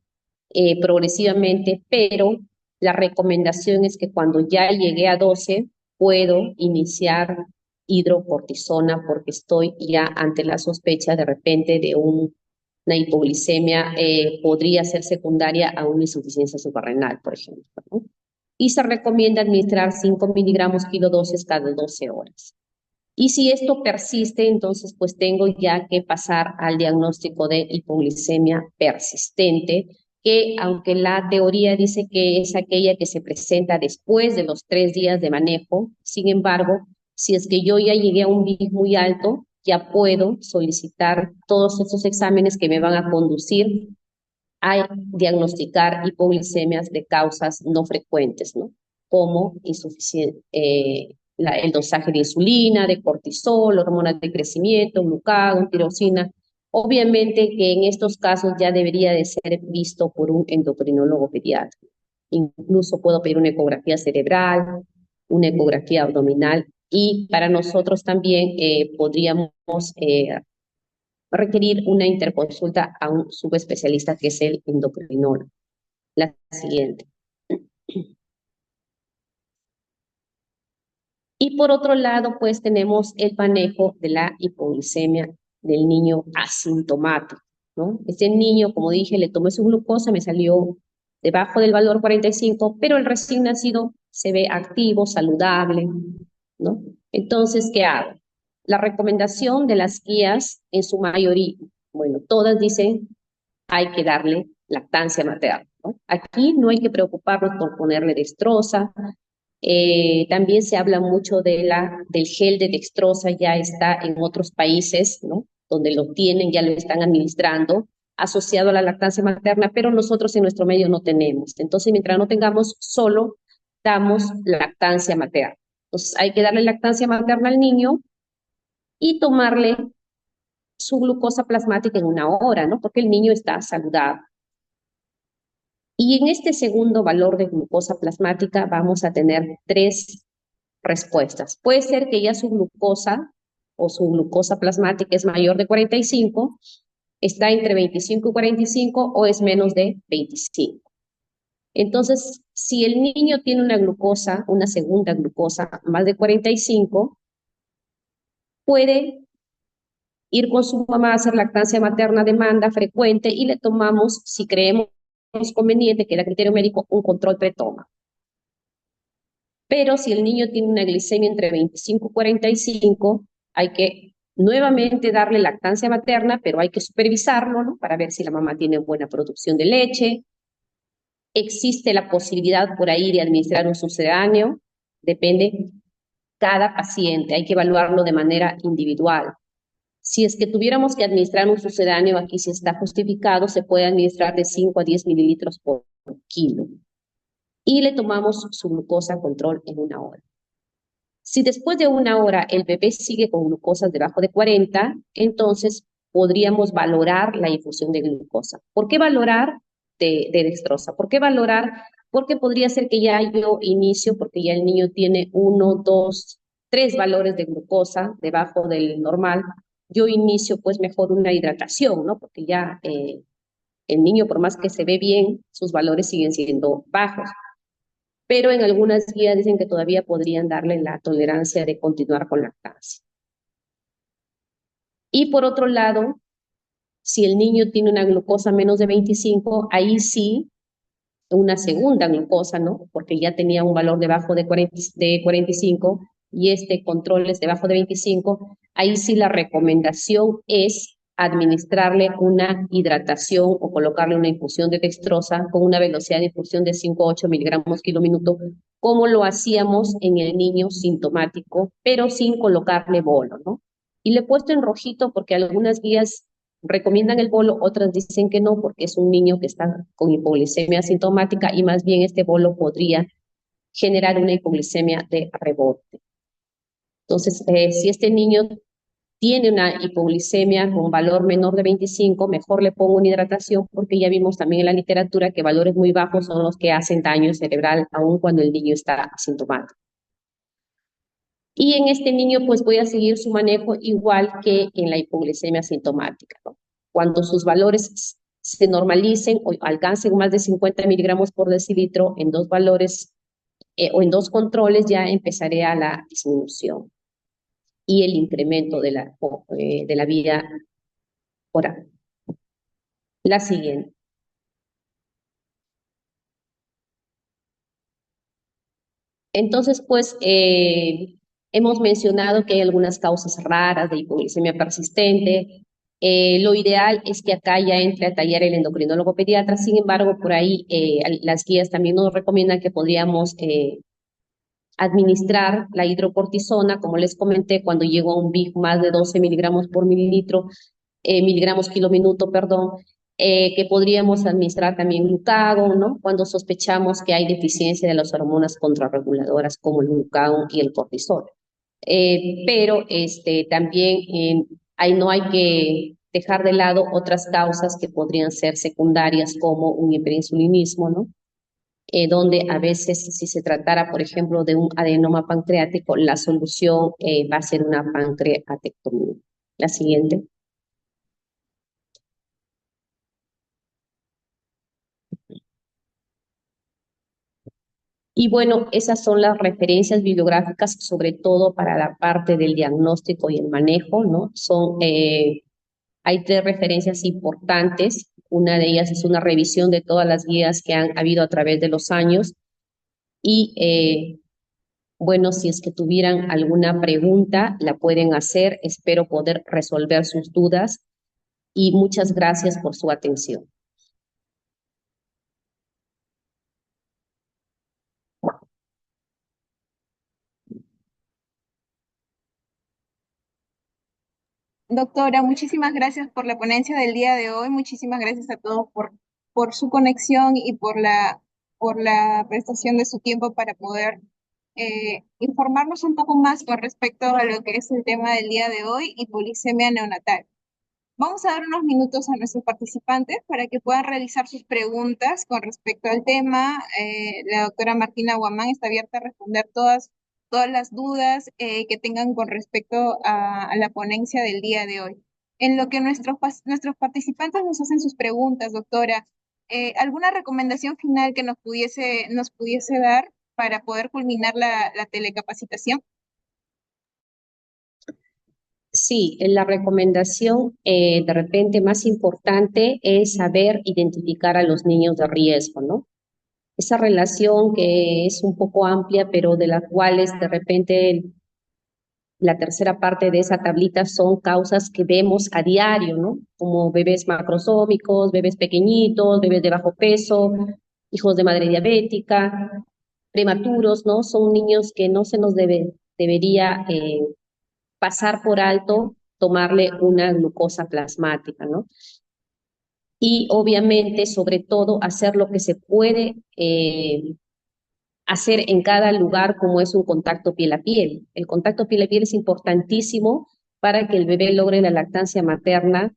progresivamente, pero la recomendación es que cuando ya llegué a 12, puedo iniciar hidrocortisona porque estoy ya ante la sospecha de repente de una hipoglicemia, podría ser secundaria a una insuficiencia suprarrenal, por ejemplo, ¿no? Y se recomienda administrar 5 miligramos kilodosis cada 12 horas. Y si esto persiste, entonces pues tengo ya que pasar al diagnóstico de hipoglicemia persistente, que aunque la teoría dice que es aquella que se presenta después de los 3 días de manejo, sin embargo, si es que yo ya llegué a un VIG muy alto, ya puedo solicitar todos esos exámenes que me van a conducir a diagnosticar hipoglicemias de causas no frecuentes, ¿no? Como el dosaje de insulina, de cortisol, hormonas de crecimiento, glucagón, tirosina. Obviamente que en estos casos ya debería de ser visto por un endocrinólogo pediatra. Incluso puedo pedir una ecografía cerebral, una ecografía abdominal y para nosotros también podríamos requerir una interconsulta a un subespecialista que es el endocrinólogo. La siguiente. Y por otro lado, pues tenemos el manejo de la hipoglicemia del niño asintomático, ¿no? Este niño, como dije, le tomé su glucosa, me salió debajo del valor 45, pero el recién nacido se ve activo, saludable, ¿no? Entonces, ¿qué hago? La recomendación de las guías, en su mayoría, bueno, todas dicen hay que darle lactancia materna, ¿no? Aquí no hay que preocuparnos por ponerle dextrosa. También se habla mucho del gel de dextrosa, ya está en otros países, ¿no? Donde lo tienen, ya lo están administrando, asociado a la lactancia materna, pero nosotros en nuestro medio no tenemos. Entonces, mientras no tengamos, solo damos lactancia materna. Entonces, hay que darle lactancia materna al niño y tomarle su glucosa plasmática en 1 hora, ¿no? Porque el niño está saludable. Y en este segundo valor de glucosa plasmática vamos a tener 3 respuestas. Puede ser que ya su glucosa o su glucosa plasmática es mayor de 45, está entre 25 y 45 o es menos de 25. Entonces, si el niño tiene una glucosa, una segunda glucosa más de 45, puede ir con su mamá a hacer lactancia materna de demanda frecuente y le tomamos, si creemos conveniente, que era criterio médico, un control pretoma. Pero si el niño tiene una glicemia entre 25 y 45, hay que nuevamente darle lactancia materna, pero hay que supervisarlo, ¿no? Para ver si la mamá tiene buena producción de leche. Existe la posibilidad por ahí de administrar un sucedáneo, depende cada paciente, hay que evaluarlo de manera individual. Si es que tuviéramos que administrar un sucedáneo, aquí si está justificado, se puede administrar de 5 a 10 mililitros por kilo. Y le tomamos su glucosa a control en 1 hora. Si después de 1 hora el bebé sigue con glucosas debajo de 40, entonces podríamos valorar la infusión de glucosa. ¿Por qué valorar de dextrosa? ¿Por qué valorar? Porque podría ser que ya yo inicio, porque ya el niño tiene 1, 2, 3 valores de glucosa debajo del normal. Yo inicio pues mejor una hidratación, ¿no? Porque ya el niño, por más que se ve bien, sus valores siguen siendo bajos, pero en algunas guías dicen que todavía podrían darle la tolerancia de continuar con lactancia. Y por otro lado, si el niño tiene una glucosa menos de 25, ahí sí, una segunda glucosa, ¿no? Porque ya tenía un valor debajo de 45 y este control es debajo de 25, ahí sí la recomendación es administrarle una hidratación o colocarle una infusión de dextrosa con una velocidad de infusión de 5 a 8 miligramos kilo minuto, como lo hacíamos en el niño sintomático, pero sin colocarle bolo, ¿no? Y le he puesto en rojito porque algunas guías recomiendan el bolo, otras dicen que no, porque es un niño que está con hipoglicemia sintomática y más bien este bolo podría generar una hipoglicemia de rebote. Entonces, si este niño tiene una hipoglicemia con valor menor de 25, mejor le pongo una hidratación porque ya vimos también en la literatura que valores muy bajos son los que hacen daño cerebral aun cuando el niño está asintomático. Y en este niño pues voy a seguir su manejo igual que en la hipoglicemia sintomática, ¿no? Cuando sus valores se normalicen o alcancen más de 50 miligramos por decilitro en 2 valores o en 2 controles, ya empezaré a la disminución y el incremento de la vía oral. La siguiente. Entonces, pues, hemos mencionado que hay algunas causas raras de hipoglicemia persistente. Lo ideal es que acá ya entre a tallar el endocrinólogo pediatra. Sin embargo, por ahí las guías también nos recomiendan que podríamos administrar la hidrocortisona, como les comenté, cuando llegó a un BIG más de 12 miligramos por mililitro, miligramos kilo minuto, perdón, que podríamos administrar también glucagón, ¿no? Cuando sospechamos que hay deficiencia de las hormonas contrarreguladoras como el glucagón y el cortisol. Pero también ahí no hay que dejar de lado otras causas que podrían ser secundarias como un hiperinsulinismo, ¿no? Donde a veces si se tratara, por ejemplo, de un adenoma pancreático, la solución va a ser una pancreatectomía. La siguiente. Y bueno, esas son las referencias bibliográficas, sobre todo para la parte del diagnóstico y el manejo, ¿no? Hay 3 referencias importantes. Una de ellas es una revisión de todas las guías que han habido a través de los años y bueno, si es que tuvieran alguna pregunta, la pueden hacer. Espero poder resolver sus dudas y muchas gracias por su atención. Doctora, muchísimas gracias por la ponencia del día de hoy. Muchísimas gracias a todos por su conexión y por la prestación de su tiempo para poder informarnos un poco más con respecto a lo que es el tema del día de hoy y polisemia neonatal. Vamos a dar unos minutos a nuestros participantes para que puedan realizar sus preguntas con respecto al tema. La doctora Martina Guamán está abierta a responder todas las dudas que tengan con respecto a la ponencia del día de hoy. En lo que nuestros participantes nos hacen sus preguntas, doctora, ¿alguna recomendación final que nos pudiese dar para poder culminar la telecapacitación? Sí, la recomendación de repente más importante es saber identificar a los niños de riesgo, ¿no? esa relación que es un poco amplia, pero de las cuales de repente la tercera parte de esa tablita son causas que vemos a diario, ¿no? Como bebés macrosómicos, bebés pequeñitos, bebés de bajo peso, hijos de madre diabética, prematuros, ¿no? Son niños que no se nos debería pasar por alto tomarle una glucosa plasmática, ¿no? Y obviamente, sobre todo, hacer lo que se puede hacer en cada lugar, como es un contacto piel a piel. El contacto piel a piel es importantísimo para que el bebé logre la lactancia materna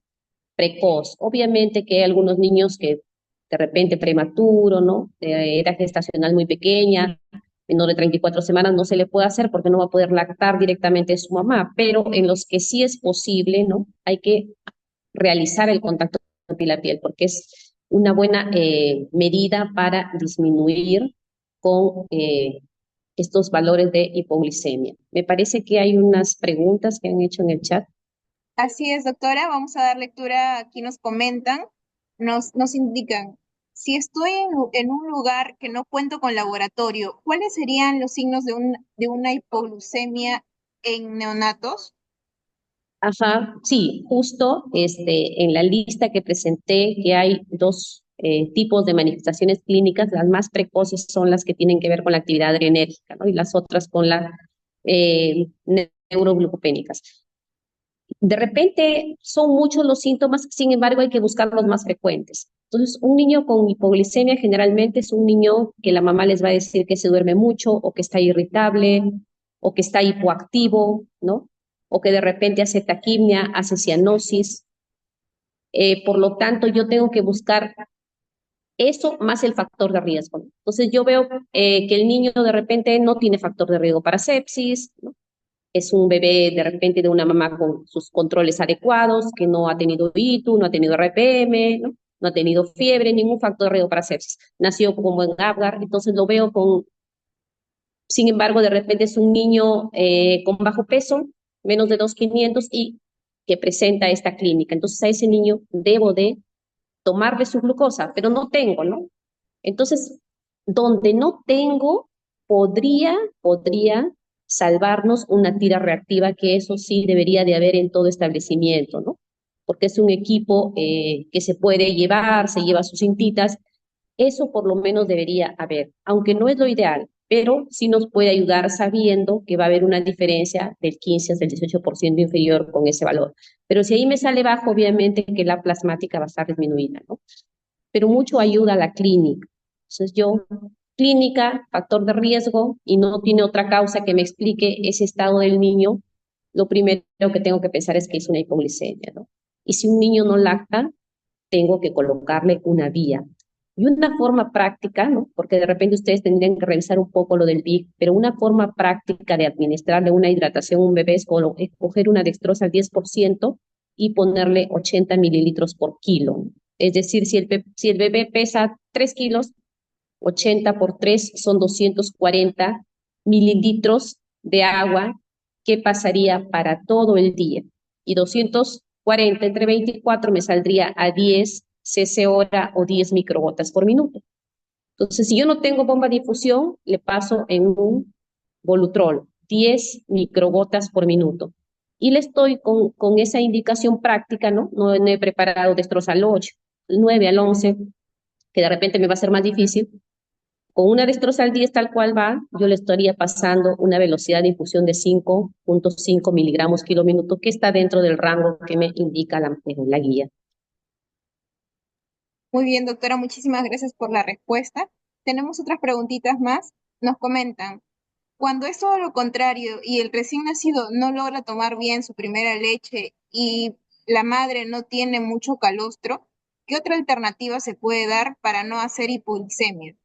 precoz. Obviamente que hay algunos niños que de repente prematuro, ¿no? De edad gestacional muy pequeña, menor de 34 semanas, no se le puede hacer porque no va a poder lactar directamente de su mamá, pero en los que sí es posible, ¿no? Hay que realizar el contacto piel a piel porque es una buena medida para disminuir con estos valores de hipoglicemia. Me parece que hay unas preguntas que han hecho en el chat. Así es, doctora. Vamos a dar lectura. Aquí nos comentan, nos indican, si estoy en un lugar que no cuento con laboratorio, ¿cuáles serían los signos de una hipoglucemia en neonatos? Ajá, sí, justo en la lista que presenté, que hay dos tipos de manifestaciones clínicas, las más precoces son las que tienen que ver con la actividad adrenérgica, ¿no? Y las otras con las neuroglucopénicas. De repente son muchos los síntomas, sin embargo hay que buscar los más frecuentes. Entonces, un niño con hipoglicemia generalmente es un niño que la mamá les va a decir que se duerme mucho o que está irritable o que está hipoactivo, ¿no? O que de repente hace taquimia, hace cianosis. Por lo tanto, yo tengo que buscar eso más el factor de riesgo, ¿no? Entonces, yo veo que el niño de repente no tiene factor de riesgo para sepsis, ¿no? Es un bebé de repente de una mamá con sus controles adecuados, que no ha tenido ITU, no ha tenido RPM, ¿no? No ha tenido fiebre, ningún factor de riesgo para sepsis. Nació con buen Apgar, entonces lo veo con, sin embargo, de repente es un niño con bajo peso, menos de 2.500 y que presenta esta clínica. Entonces a ese niño debo de tomarle su glucosa, pero no tengo, ¿no? Entonces, donde no tengo, podría salvarnos una tira reactiva, que eso sí debería de haber en todo establecimiento, ¿no? Porque es un equipo que se puede llevar, se lleva sus cintitas, eso por lo menos debería haber, aunque no es lo ideal, pero sí nos puede ayudar sabiendo que va a haber una diferencia del 15 hasta el 18% inferior con ese valor. Pero si ahí me sale bajo, obviamente que la plasmática va a estar disminuida, ¿no? Pero mucho ayuda a la clínica. Entonces yo, clínica, factor de riesgo, y no tiene otra causa que me explique ese estado del niño, lo primero que tengo que pensar es que es una hipoglicemia, ¿no? Y si un niño no lacta, tengo que colocarle una vía. Y una forma práctica, ¿no? Porque de repente ustedes tendrían que revisar un poco lo del BIC, pero una forma práctica de administrarle una hidratación a un bebé es coger una dextrosa al 10% y ponerle 80 mililitros por kilo. Es decir, si el bebé pesa 3 kilos, 80 por 3 son 240 mililitros de agua que pasaría para todo el día. Y 240 entre 24 me saldría a 10 cc hora o 10 microgotas por minuto. Entonces, si yo no tengo bomba de difusión, le paso en un Volutrol, 10 microgotas por minuto. Y le estoy con esa indicación práctica, ¿no? No he preparado destrozal 8, 9 al 11, que de repente me va a ser más difícil, con una destrozal 10 tal cual va, yo le estaría pasando una velocidad de infusión de 5.5 miligramos kilo minuto, que está dentro del rango que me indica la guía. Muy bien, doctora, muchísimas gracias por la respuesta. Tenemos otras preguntitas más. Nos comentan, cuando es todo lo contrario y el recién nacido no logra tomar bien su primera leche y la madre no tiene mucho calostro, ¿qué otra alternativa se puede dar para no hacer hipoglicemia?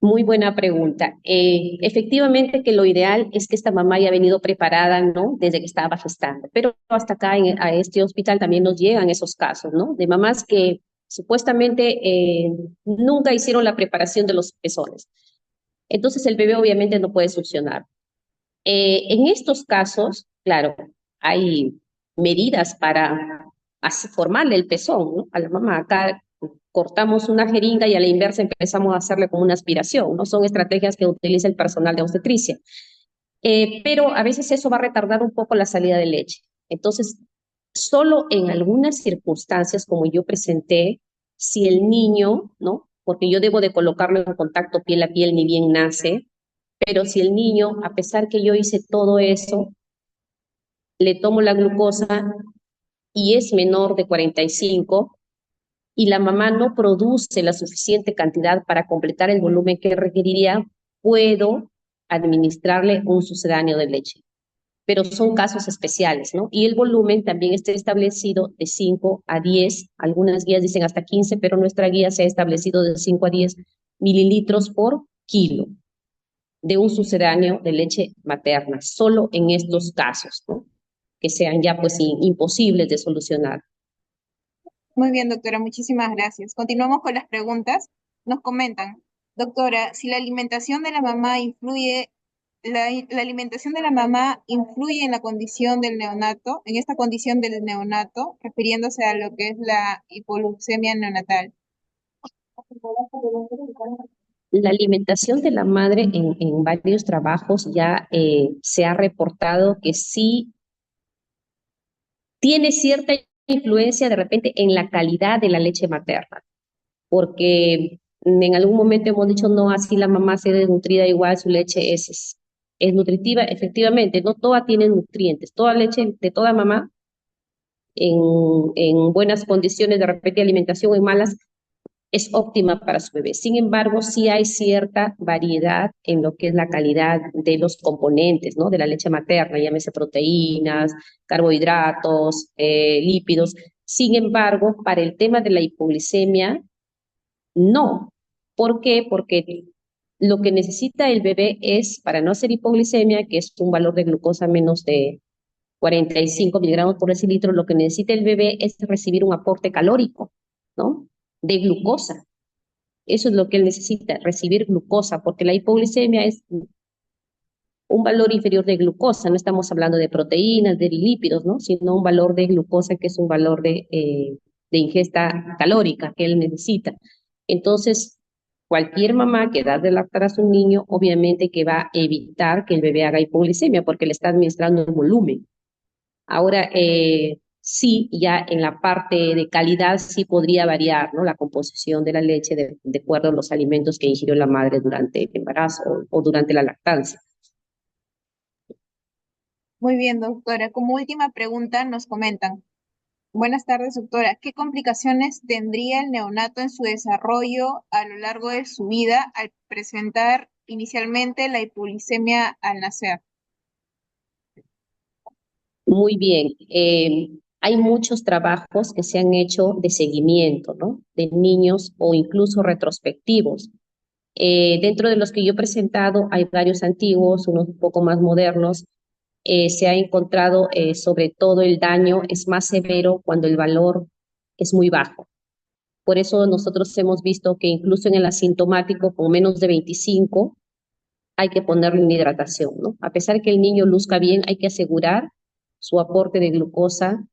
Muy buena pregunta. Efectivamente que lo ideal es que esta mamá haya venido preparada, ¿no? Desde que estaba gestando, pero hasta acá a este hospital también nos llegan esos casos, ¿no? De mamás que supuestamente nunca hicieron la preparación de los pezones. Entonces el bebé obviamente no puede succionar. En estos casos, claro, hay medidas para formarle el pezón, ¿no? A la mamá. Acá cortamos una jeringa y a la inversa empezamos a hacerle como una aspiración, ¿no? Son estrategias que utiliza el personal de obstetricia. Pero a veces eso va a retardar un poco la salida de leche. Entonces, solo en algunas circunstancias, como yo presenté, si el niño, ¿no? Porque yo debo de colocarlo en contacto piel a piel, ni bien nace, pero si el niño, a pesar que yo hice todo eso, le tomo la glucosa y es menor de 45 y la mamá no produce la suficiente cantidad para completar el volumen que requeriría, puedo administrarle un sucedáneo de leche. Pero son casos especiales, ¿no? Y el volumen también está establecido de 5 a 10, algunas guías dicen hasta 15, pero nuestra guía se ha establecido de 5 a 10 mililitros por kilo de un sucedáneo de leche materna, solo en estos casos, ¿no? Que sean ya pues imposibles de solucionar. Muy bien, doctora, muchísimas gracias. Continuamos con las preguntas. Nos comentan, doctora, si la alimentación de la mamá influye, la alimentación de la mamá influye en la condición del neonato, en esta condición del neonato, refiriéndose a lo que es la hipoglucemia neonatal. La alimentación de la madre en varios trabajos ya se ha reportado que sí tiene cierta influencia de repente en la calidad de la leche materna, porque en algún momento hemos dicho, no, así la mamá se desnutrida igual, su leche es nutritiva, efectivamente, no toda tiene nutrientes, toda leche de toda mamá en buenas condiciones de repente de alimentación, en malas, es óptima para su bebé. Sin embargo, sí hay cierta variedad en lo que es la calidad de los componentes, ¿no? De la leche materna, llámese proteínas, carbohidratos, lípidos. Sin embargo, para el tema de la hipoglicemia, no. ¿Por qué? Porque lo que necesita el bebé es, para no hacer hipoglicemia, que es un valor de glucosa menos de 45 miligramos por decilitro, lo que necesita el bebé es recibir un aporte calórico, ¿no? De glucosa. Eso es lo que él necesita, recibir glucosa, porque la hipoglicemia es un valor inferior de glucosa, no estamos hablando de proteínas, de lípidos, ¿no? Sino un valor de glucosa que es un valor de ingesta calórica que él necesita. Entonces, cualquier mamá que da de lactar a su niño, obviamente que va a evitar que el bebé haga hipoglicemia porque le está administrando un volumen. Ahora, sí, ya en la parte de calidad sí podría variar, ¿no? La composición de la leche de acuerdo a los alimentos que ingirió la madre durante el embarazo o durante la lactancia. Muy bien, doctora. Como última pregunta, nos comentan. Buenas tardes, doctora. ¿Qué complicaciones tendría el neonato en su desarrollo a lo largo de su vida al presentar inicialmente la hipoglicemia al nacer? Muy bien. Hay muchos trabajos que se han hecho de seguimiento, ¿no? De niños o incluso retrospectivos. Dentro de los que yo he presentado hay varios antiguos, unos un poco más modernos. Se ha encontrado sobre todo el daño es más severo cuando el valor es muy bajo. Por eso nosotros hemos visto que incluso en el asintomático con menos de 25 hay que ponerle una hidratación, ¿no? A pesar que el niño luzca bien, hay que asegurar su aporte de glucosa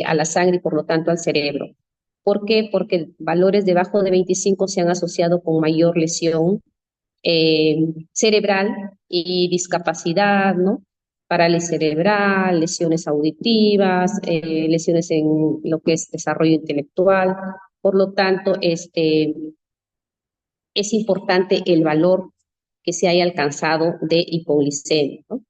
a la sangre y por lo tanto al cerebro. ¿Por qué? Porque valores debajo de 25 se han asociado con mayor lesión eh, cerebral y discapacidad, ¿no? Parálisis cerebral, lesiones auditivas, lesiones en lo que es desarrollo intelectual. Por lo tanto, es importante el valor que se haya alcanzado de hipoglicemia, ¿no?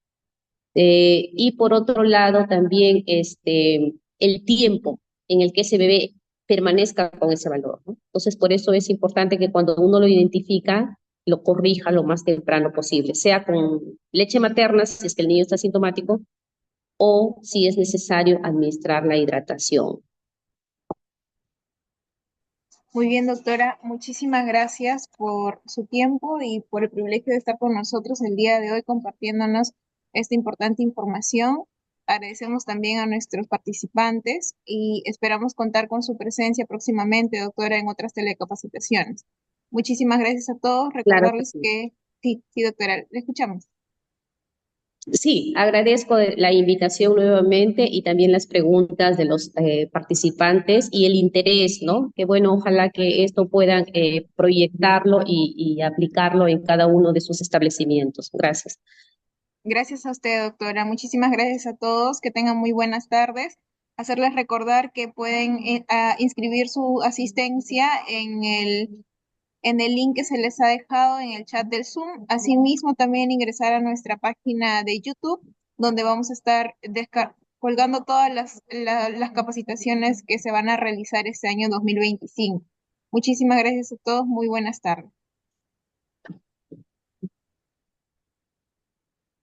Y por otro lado, también el tiempo en el que ese bebé permanezca con ese valor, ¿no? Entonces, por eso es importante que cuando uno lo identifica, lo corrija lo más temprano posible, sea con leche materna, si es que el niño está sintomático, o si es necesario administrar la hidratación. Muy bien, doctora. Muchísimas gracias por su tiempo y por el privilegio de estar con nosotros el día de hoy compartiéndonos esta importante información. Agradecemos también a nuestros participantes y esperamos contar con su presencia próximamente, doctora, en otras telecapacitaciones. Muchísimas gracias a todos. Claro que Recordarles sí. que sí, sí, doctora, le escuchamos. Sí, agradezco la invitación nuevamente y también las preguntas de los participantes y el interés, ¿no? Que bueno, ojalá que esto puedan proyectarlo y aplicarlo en cada uno de sus establecimientos. Gracias. Gracias a usted, doctora. Muchísimas gracias a todos. Que tengan muy buenas tardes. Hacerles recordar que pueden inscribir su asistencia en el link que se les ha dejado en el chat del Zoom. Asimismo, también ingresar a nuestra página de YouTube, donde vamos a estar colgando todas las capacitaciones que se van a realizar este año 2025. Muchísimas gracias a todos. Muy buenas tardes.